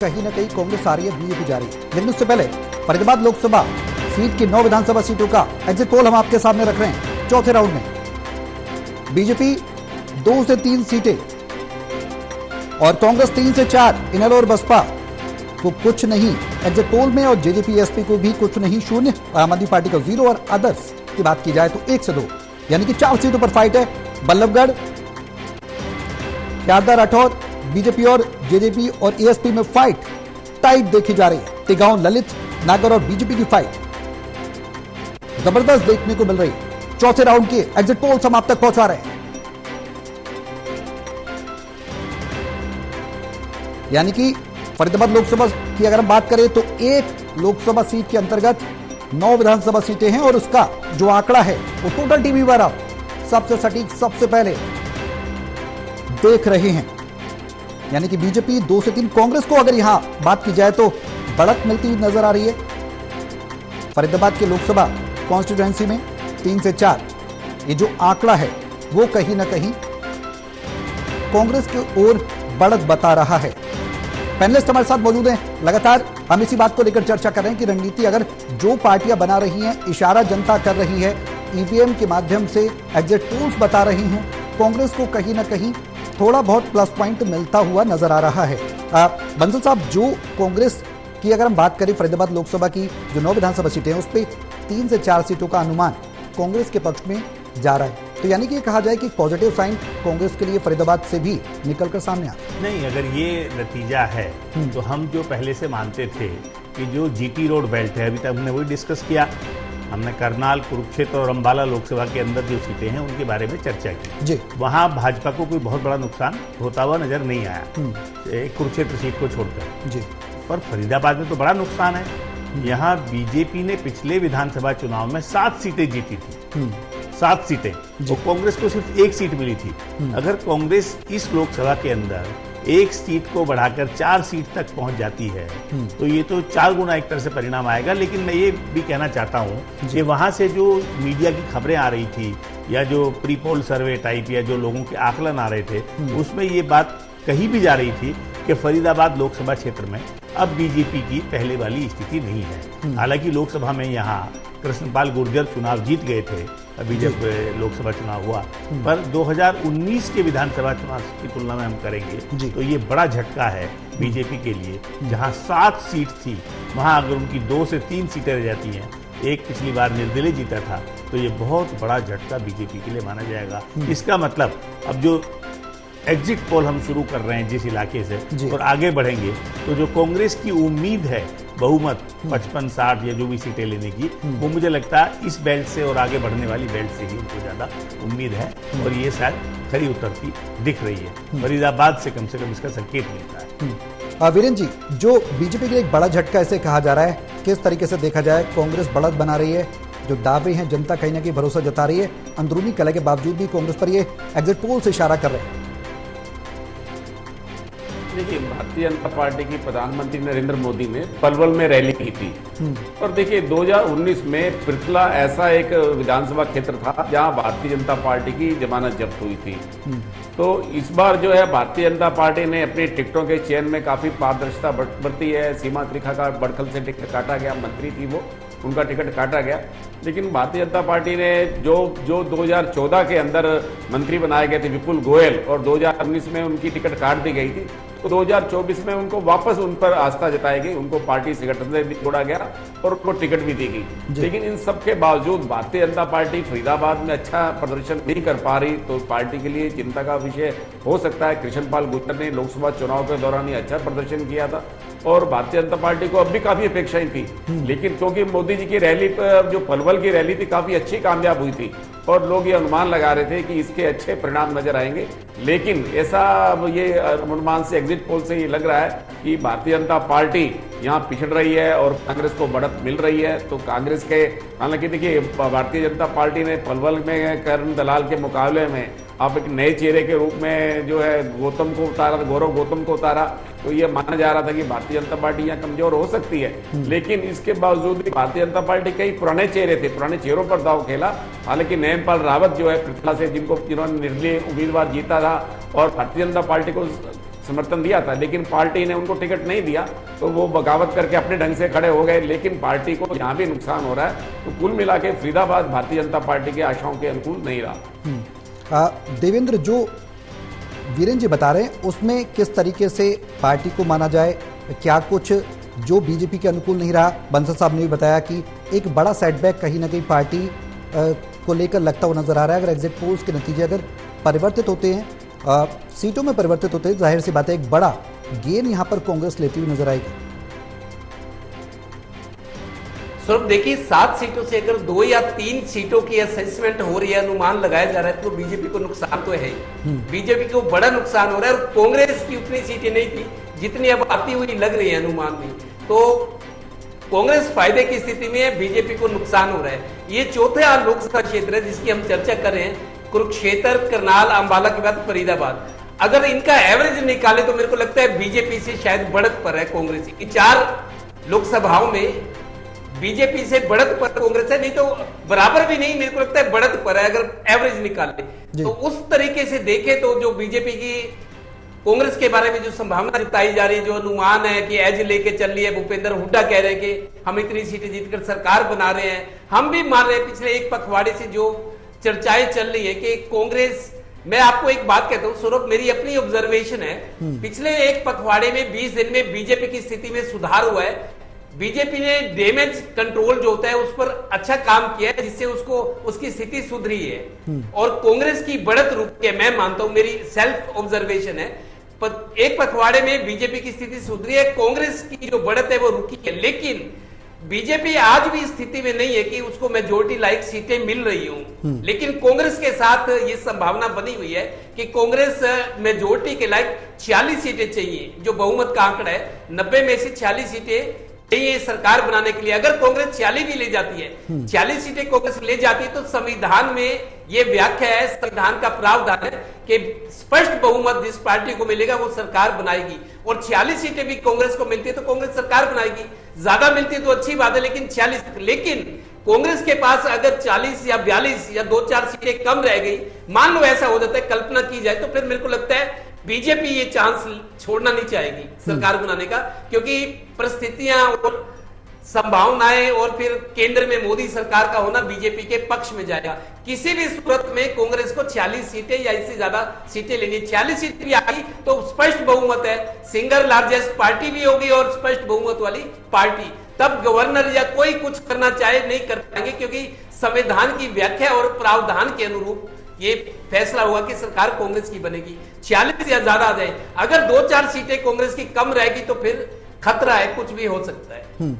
कहीं न कहीं कांग्रेस आ रही है, बीजेपी जा रही है। लेकिन उससे पहले फरीदाबाद लोकसभा सीट की 9 विधानसभा सीटों का एग्जिट पोल हम आपके सामने रख रहे हैं। चौथे राउंड में बीजेपी 2 से 3 सीटें और कांग्रेस 3 से 4, इनेलो और बसपा को कुछ नहीं एग्जिट पोल में, और जेजेपी एसपी को भी कुछ नहीं, 0। आम आदमी पार्टी का 0 और अदर्स की बात की जाए तो 1 से 2, यानी कि 4 सीटों पर फाइट है। बल्लभगढ़, ख्यालदार, राठौर, बीजेपी और जेजेपी और एएसपी में फाइट टाइट देखी जा रही है। तिगांव, ललित, नागर और बीजेपी की फाइट जबरदस्त देखने को मिल रही है। चौथे राउंड के एग्जिट पोल्स हम आप तक पहुंचा रहे हैं, यानी कि फरीदाबाद लोकसभा की अगर हम बात करें तो 1 लोकसभा सीट के अंतर्गत 9 विधानसभा सीटें हैं, और उसका जो आंकड़ा है वो टोटल टीवी पर आप सबसे सटीक सबसे पहले देख रहे हैं। यानी कि बीजेपी 2 से 3, कांग्रेस को अगर यहां बात की जाए तो बढ़त मिलती हुई नजर आ रही है। फरीदाबाद के लोकसभा कॉन्स्टिट्यूएंसी में 3 से 4, ये जो आंकड़ा है वो कहीं ना कहीं कांग्रेस की ओर बढ़त बता रहा है। पैनलिस्ट हमारे साथ मौजूद हैं, लगातार हम इसी बात को लेकर चर्चा कर रहे हैं कि रणनीति अगर जो पार्टियां बना रही हैं, इशारा जनता कर रही है, ईवीएम के माध्यम से एग्जिट पोल्स बता रही हैं, कांग्रेस को कहीं ना कहीं थोड़ा बहुत प्लस पॉइंट मिलता हुआ नजर आ रहा है। बंसल साहब, जो कांग्रेस की अगर हम बात करें फरीदाबाद लोकसभा की जो 9 विधानसभा सीटें हैं, उस पर 3 से 4 सीटों का अनुमान कांग्रेस के पक्ष में जा रहा है, तो यानी कि कहा जाए कि पॉजिटिव साइन कांग्रेस के लिए फरीदाबाद से भी निकलकर सामने आता नहीं। अगर ये नतीजा है तो हम जो पहले से मानते थे कि जो जीटी रोड बेल्ट है, अभी तक हमने वही डिस्कस किया। हमने करनाल, कुरुक्षेत्र और अंबाला लोकसभा के अंदर जो सीटें हैं उनके बारे में चर्चा की जी। वहां भाजपा को कोई बहुत बड़ा नुकसान होता हुआ नजर नहीं आया, कुरुक्षेत्र सीट को छोड़कर जी। पर फरीदाबाद में तो बड़ा नुकसान है। यहाँ बीजेपी ने पिछले विधानसभा चुनाव में 7 सीटें जीती थी, 7 सीटें, और कांग्रेस को सिर्फ 1 सीट मिली थी। अगर कांग्रेस इस लोकसभा के अंदर 1 सीट को बढ़ाकर 4 सीट तक पहुंच जाती है तो ये तो 4 गुना एक तरह से परिणाम आएगा। लेकिन मैं ये भी कहना चाहता हूं कि वहां से जो मीडिया की खबरें आ रही थी, या जो प्री पोल सर्वे टाइप, या जो लोगों के आकलन आ रहे थे, उसमें ये बात कही भी जा रही थी कि फरीदाबाद लोकसभा क्षेत्र में अब बीजेपी की पहले वाली स्थिति नहीं है। हालांकि लोकसभा में यहाँ कृष्णपाल गुर्जर चुनाव जीत गए थे अभी जब लोकसभा चुनाव हुआ, पर 2019 के विधानसभा चुनाव की तुलना में हम करेंगे तो ये बड़ा झटका है बीजेपी के लिए। जहां 7 सीट थी, वहां अगर उनकी 2 से 3 सीटें रह जाती हैं, एक पिछली बार निर्दलीय जीता था, तो ये बहुत बड़ा झटका बीजेपी के लिए माना जाएगा। इसका मतलब अब जो एग्जिट पोल हम शुरू कर रहे हैं जिस इलाके से और आगे बढ़ेंगे, तो जो कांग्रेस की उम्मीद है बहुमत 55-60 या जो भी सीटें लेने की, वो मुझे लगता है इस बेल्ट से और आगे बढ़ने वाली बेल्ट से ही उनको ज्यादा उम्मीद है, और ये शायद खरी उतरती दिख रही है। फरीदाबाद से कम इसका संकेत मिलता है। वीरेंद्र जी, जो बीजेपी के लिए एक बड़ा झटका ऐसे कहा जा रहा है, किस तरीके से देखा जाए? कांग्रेस बढ़त बना रही है, जो दावे हैं जनता कहीं ना कहीं भरोसा जता रही है, अंदरूनी कलह के बावजूद भी कांग्रेस पर ये एग्जिट पोल से इशारा कर रहे हैं। देखिए, भारतीय जनता पार्टी की प्रधानमंत्री नरेंद्र मोदी ने पलवल में रैली की थी, और देखिए 2019 में पृथला ऐसा एक विधानसभा क्षेत्र था जहां भारतीय जनता पार्टी की जमानत जब्त हुई थी। तो इस बार जो है भारतीय जनता पार्टी ने अपनी टिकटों के चयन में काफी पारदर्शिता बरती है। सीमा त्रिखा का बड़खल से टिकट काटा गया, मंत्री थी वो, उनका टिकट काटा गया। लेकिन भारतीय जनता पार्टी ने जो 2014 के अंदर मंत्री बनाए गए थे विपुल गोयल, और 2019 में उनकी टिकट काट दी गई थी, तो 2024 में उनको वापस उन पर आस्था जताई गई, उनको पार्टी संगठन से जोड़ा गया और उनको टिकट भी दी गई। लेकिन इन सब के बावजूद भारतीय जनता पार्टी फरीदाबाद में अच्छा प्रदर्शन नहीं कर पा रही, तो पार्टी के लिए चिंता का विषय हो सकता है। कृष्णपाल गुर्जर ने लोकसभा चुनाव के दौरान ही अच्छा प्रदर्शन किया था, और भारतीय जनता पार्टी को अब भी काफी अपेक्षाएं थी। लेकिन क्योंकि मोदी जी की रैली पर, जो पलवल की रैली थी, काफी अच्छी कामयाब हुई थी, और लोग ये अनुमान लगा रहे थे कि इसके अच्छे परिणाम नजर आएंगे। लेकिन ऐसा ये अनुमान से, एग्जिट पोल से ये लग रहा है कि भारतीय जनता पार्टी यहाँ पिछड़ रही है और कांग्रेस को बढ़त मिल रही है। तो कांग्रेस के, हालांकि देखिए भारतीय जनता पार्टी ने पलवल में करण दलाल के मुकाबले में आप एक नए चेहरे के रूप में जो है गौतम को उतारा, गौरव गौतम को उतारा, तो ये माना जा रहा था कि भारतीय जनता पार्टी यहाँ कमजोर हो सकती है। लेकिन इसके बावजूद भी भारतीय जनता पार्टी कई पुराने चेहरे थे, पुराने चेहरों पर दाव खेला। हालांकि नयनपाल रावत जो है पृथला से, जिन्होंने निर्दलीय उम्मीदवार जीता था और भारतीय जनता पार्टी को समर्थन दिया था, लेकिन पार्टी ने उनको टिकट नहीं दिया तो वो बगावत करके अपने ढंग से खड़े हो गए। लेकिन पार्टी को यहाँ भी नुकसान हो रहा है। तो कुल मिला के फरीदाबाद भारतीय जनता पार्टी के आशाओं के अनुकूल नहीं रहा। देवेंद्र, जो वीरेंद्र जी बता रहे हैं उसमें किस तरीके से पार्टी को माना जाए? क्या कुछ जो बीजेपी के अनुकूल नहीं रहा? बंसल साहब ने भी बताया कि एक बड़ा सेटबैक कहीं ना कहीं पार्टी को लेकर लगता हुआ नजर आ रहा है। अगर एग्जिट पोल्स के नतीजे अगर परिवर्तित होते हैं, सीटों में परिवर्तित होते हैं, जाहिर सी बात है एक बड़ा गेन यहां पर कांग्रेस लेती हुई नजर आएगी। सौरभ, देखिए 7 सीटों से अगर 2 या 3 सीटों की असेसमेंट हो रही है, अनुमान लगाया जा रहा है, तो बीजेपी को नुकसान तो है। बीजेपी को बड़ा नुकसान हो रहा है और कांग्रेस की उतनी सीटें नहीं थी जितनी अब आती हुई लग रही है अनुमान में। तो कांग्रेस फायदे की स्थिति में है, बीजेपी को नुकसान हो रहा है। ये चौथा लोकसभा क्षेत्र है जिसकी हम चर्चा कर रहे हैं, कुरुक्षेत्र, करनाल, अंबाला के बाद फरीदाबाद। अगर इनका एवरेज निकाले तो मेरे को लगता है बीजेपी से शायद बढ़त पर है कांग्रेस। 4 लोकसभाओं में बीजेपी से बढ़त पर कांग्रेस है, नहीं तो बराबर भी नहीं, मेरे को लगता है बढ़त पर है अगर एवरेज निकाले। तो उस तरीके से देखे तो जो बीजेपी की कांग्रेस के बारे में जो संभावना जताई जा रही है, जो अनुमान है कि एज लेके चल रही है, भूपेंद्र हुड्डा कह रहे हैं कि हम इतनी सीटें जीतकर सरकार बना रहे हैं, हम भी मान रहे हैं। पिछले एक पखवाड़े से जो चर्चाएं चल रही है कि कांग्रेस, मैं आपको एक बात कहता हूं सौरभ, मेरी अपनी ऑब्जर्वेशन है, पिछले एक पखवाड़े में 20 दिन में बीजेपी की स्थिति में सुधार हुआ है। बीजेपी ने डैमेज कंट्रोल जो होता है उस पर अच्छा काम किया है, जिससे उसको उसकी स्थिति सुधरी है और कांग्रेस की बढ़त रुकी है। मैं मानता हूं, मेरी सेल्फ ऑब्जर्वेशन है, एक पखवाड़े में बीजेपी की स्थिति सुधरी है, कांग्रेस की जो बढ़त है वो रुकी है। लेकिन बीजेपी आज भी स्थिति में नहीं है कि उसको मेजोरिटी लाइक सीटें मिल रही हों। लेकिन कांग्रेस के साथ ये संभावना बनी हुई है कि कांग्रेस मेजोरिटी के लाइक 46 सीटें चाहिए, जो बहुमत का आंकड़ा है। 90 में से 46 सीटें चाहिए सरकार बनाने के लिए। अगर कांग्रेस 46 भी ले जाती है, 40 सीटें कांग्रेस ले जाती है, तो संविधान में ये व्याख्या है, संविधान का प्रावधान है कि स्पष्ट बहुमत जिस पार्टी को मिलेगा वो सरकार बनाएगी। और 46 सीटें भी कांग्रेस को मिलती है तो कांग्रेस सरकार बनाएगी। ज्यादा मिलती है तो अच्छी बात है, लेकिन 46, लेकिन कांग्रेस के पास अगर 40 या 42 या 2-4 सीटें कम रह गई, मान लो ऐसा हो जाता है, कल्पना की जाए, तो फिर मेरे को लगता है बीजेपी ये चांस छोड़ना नहीं चाहेगी सरकार बनाने का, क्योंकि परिस्थितियां और संभावनाएं और फिर केंद्र में मोदी सरकार का होना बीजेपी के पक्ष में जाएगा। किसी भी सूरत में कांग्रेस को 46 सीटें या इससे ज्यादा सीटें लेनी। 40 सीटें भी आई तो स्पष्ट बहुमत है, सिंगल लार्जेस्ट पार्टी भी होगी और स्पष्ट बहुमत वाली पार्टी। तब गवर्नर या कोई कुछ करना चाहे नहीं कर पाएंगे, क्योंकि संविधान की व्याख्या और प्रावधान के अनुरूप ये फैसला हुआ कि सरकार कांग्रेस की बनेगी। 40 या ज्यादा आ जाए, अगर 2-4 सीटें कांग्रेस की कम रहेगी तो फिर खतरा है, कुछ भी हो सकता है।